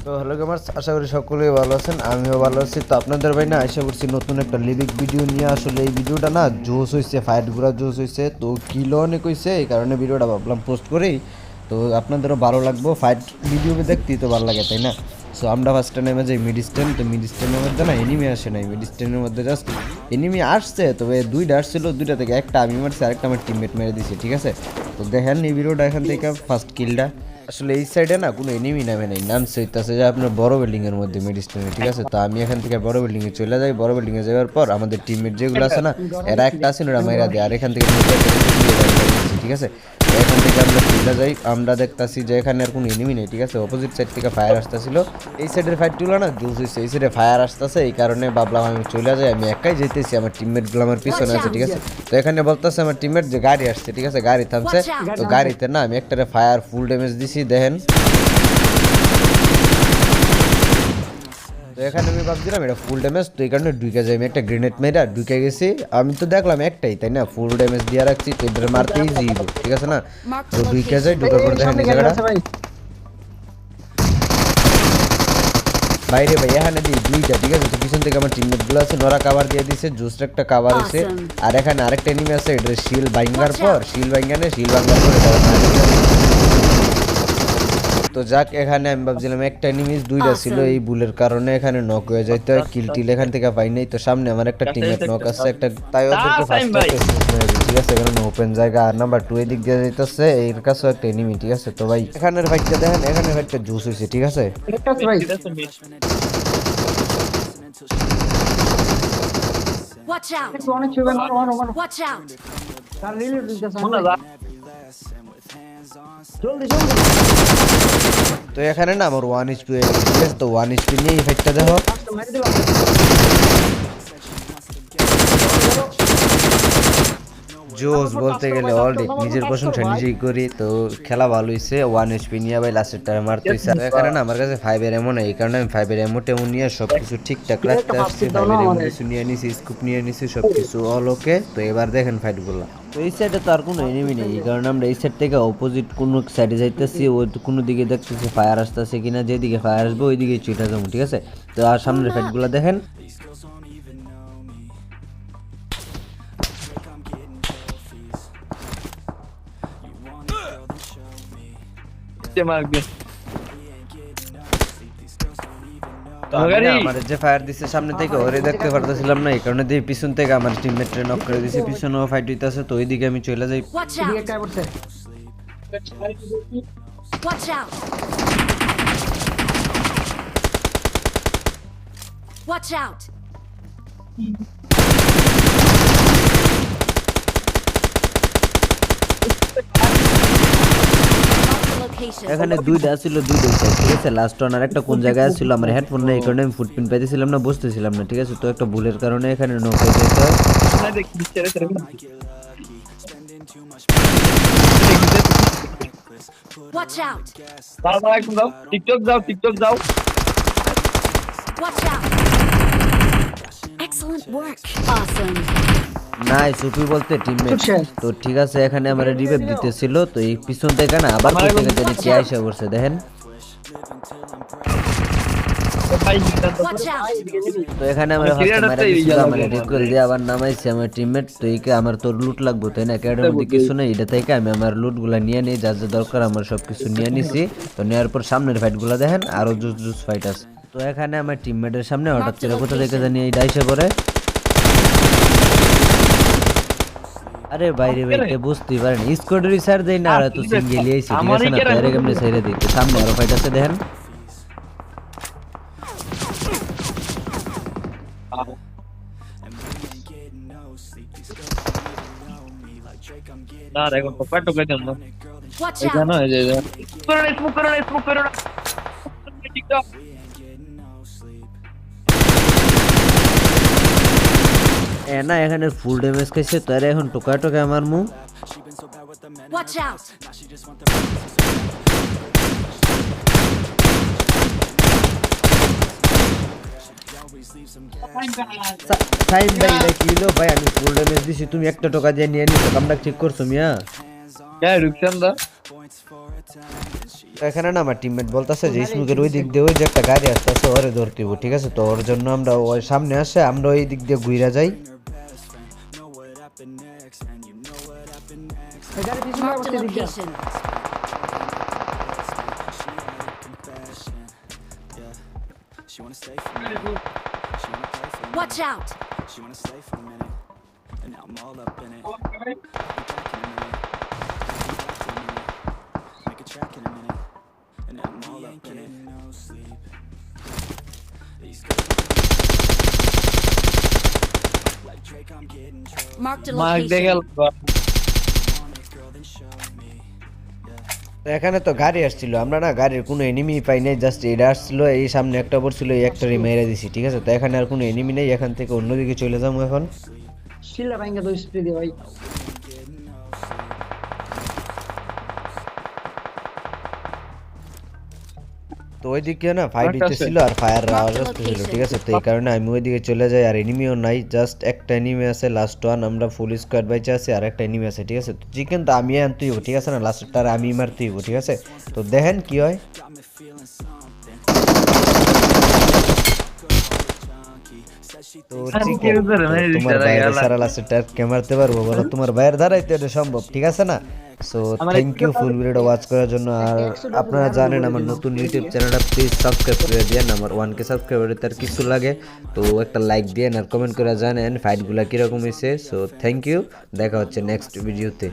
তো hello gamers, আশা করি সকলেই ভালো আছেন। আমিও ভালো আছি। তো আপনাদের ভাই না আশা করছি নতুন একটা লিভিক ভিডিও নিয়ে। আসলে এই ভিডিওটা না জোস হয়েছে, ফাইটগুলো জোস হয়েছে, তো কিলো অনেক হয়েছে, এই কারণে ভিডিওটা ভাবলাম পোস্ট করেই। তো আপনাদেরও ভালো লাগবো, ফাইট ভিডিও দেখতেই তো ভালো লাগে, তাই না? সো আমরা ফার্স্টে নেমে যাই মিড স্ট্যান্ড। তো মিড স্ট্যান্ডের মধ্যে না এনিমি আসে নাই, মিড স্ট্যান্ডের মধ্যে জাস্ট এনিমি আসছে, তবে দুইটা আসছিল, দুইটা থেকে একটা আমি মারছি, আরেকটা আমার টিমমেট মেরে দিছি, ঠিক আছে? তো দেখেন এই ভিডিওটা এখান থেকে ফার্স্ট কিলটা। আসলে এই সাইডে না কোনো এনিমি নামে নাই, নামছে হইতাছে যে আপনার বড় বিল্ডিং এর মধ্যে মেডিস্টোনে, ঠিক আছে? তো আমি এখান থেকে বড় বিল্ডিং এ চলে যাই। বড় বিল্ডিং এ যাওয়ার পর আমাদের টিমমেট যেগুলো আছে না, এরা একটা আছে ওরা মাইরা দেয়, আর এখান থেকে ঠিক আছে? তো এখান থেকে আমরা চলে যাই। আমরা দেখতাছি যে এখানে আর কোনো এনিমি নেই, ঠিক আছে? অপোজিট সাইড থেকে ফায়ার আসতেছিল। এই সাইডের ফাইট তুলো না জুস হয়েছে, এই সাইডে ফায়ার আসতেছে, এই কারণে ভাবলাম আমি চলে যাই। আমি একাই যেতেছি, আমার টিমমেট গুলো আমার পিছনে আছে, ঠিক আছে? তো এখানে বলতেছে আমার টিমমেট যে গাড়ি আসছে, ঠিক আছে? গাড়ি থামছে। তো গাড়িতে না আমি একটারে ফায়ার ফুল ড্যামেজ দিছি, দেখেন। তো এখানে আমি ভাবছিলাম এটা ফুল ড্যামেজ, তো এই কারণে ঢুকে যাই। আমি একটা গ্রেনেড মেরা ঢুকে গেছি। আমি তো দেখলাম একটাই, তাই না? ফুল ড্যামেজ দিয়ে রাখছি, তো এদের মারতেই যাইব, ঠিক আছে না? তো ঢুকে যাই, ঢুকার পর দেখেন এই জায়গাটা বাইরে ভাই এখানে দিই দুইটা, ঠিক আছে? তো পিছন থেকে আমার টিমমেট গুলো আছে, নরা কাভার দিয়ে দিছে, জুসটা একটা কাভার হয়েছে। আর এখানে আরেকটা এনিমি আছে, এটা শিল ভাঙ্গার পর শিল ভাঙ্গানে শিল ভাঙ্গার পর এটা তো যাক। এখানে আমি ভাবছিলাম একটা এনিমিস দুইটা ছিল, এই বুলের কারণে এখানে নক হয়ে যাইতে হয়। কিল টিল এখান থেকে পাই নাই। তো সামনে আমার একটা টিমমেট নক আছে একটা, তাই ওদেরকে ফার্স্ট ঠিক আছে? এখানে ওপেন জায়গা। আর নাম্বার 2 এদিক দিয়ে যাইতেছে, এর কাছেও একটা এনিমি, ঠিক আছে? তো ভাই এখানের ফাইটটা দেখেন, এখানের ফাইটটা জুস হয়েছে, ঠিক আছে? Watch out! Watch out! তো এখানে না আমার 1 HP হয়ে গেছে, ঠিক আছে? তো 1 HP নিয়ে এই ফাইটটা দেখো। জোস বলতে গেলে অলরেডি নিজের প্রশংসা নিজেই করি। তো খেলা ভালো হয়েছে, 1 HP নিয়ে ভাই লাস্টের টাইমে মারতে হয়েছে। এখানে না আমার কাছে 5 এর এমন, এই কারণে আমি 5 এর এমন টেমন নিয়ে সবকিছু ঠিকঠাক রাখতে আসছি। 5 এর এমন কিছু নিয়ে নিছি, স্কুপ নিয়ে নিছি, সবকিছু অল ওকে। তো এবার দেখেন ফাইটগুলো। তো এই সাইডে তো আর কোনো এনিমি নেই, এই কারণে আমরা এই সাইড থেকে অপোজিট কোনো সাইডে যাইতেছি। ওই কোনো দিকে দেখতেছি ফায়ার আসতেছে কিনা, যেদিকে ফায়ার আসবে ওই দিকে চুইটা যাবো, ঠিক আছে? তো আর সামনের ফাইটগুলো দেখেন। আমার যে ফায়ার দিচ্ছে সামনে থেকে ওরে দেখতে পারতেছিলাম না, এই কারণে দিয়ে পিছন থেকে আমার টিমমেটরে নক করে দিয়েছে। পিছনেও ফাইট হইতাছে, তো ওইদিকে আমি চলে যাই। Watch out! Watch out! Watch out! এখানে দুইটা ছিল, দুইটা সাইড, ঠিক আছে? লাস্ট ওয়ান আর একটা কোন জায়গায় ছিল আমার হেডফোন নেই, এই কারণে আমি ফুটপিন পাইতেছিলাম না, বুঝতেছিলাম না, ঠিক আছে? তো একটা ভুলের কারণে এখানে নক হয়ে যেতে হয়। Watch out! টিকটক যাও। Watch out! Excellent work! Awesome! নাই সুপি বলতে টিমমেট। তো ঠিক আছে, এখানে আমার রিভাইভ দিতেছিল, তো এই পিছন থেকে না আবার কই থেকে জানি কে আইসা পড়ছে, দেখেন। Watch out! তো এখানে আমরা ফার্স্ট মারা দিছিল, আমার রিকল দিয়ে আবার নামাইছে আমার টিমমেট। তো এইকে আমার তোর লুট লাগবে, তাই না? ক্যাডের মধ্যে কিছু নেই, এটা থেকে আমি আমার লুটগুলা নিয়ে নিই, যা যা দরকার আমার সবকিছু নিয়ে নিছি। তো নেওয়ার পর সামনের ফাইটগুলো দেখেন, আরো জুস জুস ফাইট আছে। তো এখানে আমার টিমমেটের সামনে হঠাৎ করে কোথা থেকে জানি এই ডাইসে পড়ে। আরে বাইরে বাইরে বুঝতেই পারেন স্কোয়াডের স্যার দেই না, আর তো সিঙ্গেল আইছি, ঠিক আছে না? তো এর কেমনে ছেড়ে দিই। তো সামনে আরো ফাইট আছে, দেখেন। না এখন পকেট ঢুকে দেন না। Watch এখানে out! এই যে স্মোক করো না টিকটক। না এখানে ফুল ড্যামেজ খাইছে, তো এর এখন টোকা টোকা আমার মুখ। Watch out! সাইন ভাই এটা কি হলো ভাই? আমি ফুল ড্যামেজ দিছি, তুমি একটা টোকা দিয়ে নিয়ে নিছো, কামটা ঠিক করছো মিয়া? কে ঢুকছেন দা? তো এখানে না আমার টিমমেট বলতেছে যে স্মোকের ওই দিক দিয়ে ওই যে একটা গাড়ি আসতেছে ওরে ধরতে হইব, ঠিক আছে? তো ওর জন্য আমরা ওই সামনে আসে আমরা ওই দিক দিয়ে ঘুরে যাই। Marked a location. Watch out! Marked a mark দিয়ে গেল location. তো এখানে তো গাড়ি আসছিল, আমরা না গাড়ির কোনো এনিমি পাই নাই, জাস্ট এটা আসছিল, এই সামনে একটা পড়ছিল, এই একটারই মেরে দিছি, ঠিক আছে? তো এখানে আর কোনো এনিমি নেই, এখান থেকে অন্যদিকে চলে যাবো এখন। শিলা ভাঙ্গা তো স্প্রে দিয়ে ভাই। তো ওইদিকে না ফাইট হইতেছিল আর ফায়ার আওয়াজ আসতেছিল, ঠিক আছে? তো এই কারণে আমি ওইদিকে চলে যাই, আর এনিমিও নাই, জাস্ট একটা এনিমি আছে, লাস্ট ওয়ান, আমরা ফুল স্কোয়াড বাইচে আছি, আর একটা এনিমি আছে, ঠিক আছে? তো চিকেন তো আমি আনতেই হবো, ঠিক আছে না? লাস্টটার আমি মারতেই হবো, ঠিক আছে? তো দেখেন কি হয়। তো চিকেন তোমার বাইরে সারা লাস্টটা কে মারতে পারবো বলো? তোমার বাইরের দ্বারাই তো এটা সম্ভব, ঠিক আছে না? সো থ্যাংক ইউ ফুল ভিডিওটা ওয়াচ করার জন্য। আর আপনারা জানেন আমার নতুন ইউটিউব চ্যানেলটা প্লিজ সাবস্ক্রাইব করে দিয়েন, আমার 1K সাবস্ক্রাইবার তার কিছু লাগে, তো একটা লাইক দিয়েন আর কমেন্ট করে জানেন ফাইটগুলো কীরকম হয়েছে। সো থ্যাংক ইউ, দেখা হচ্ছে নেক্সট ভিডিওতে।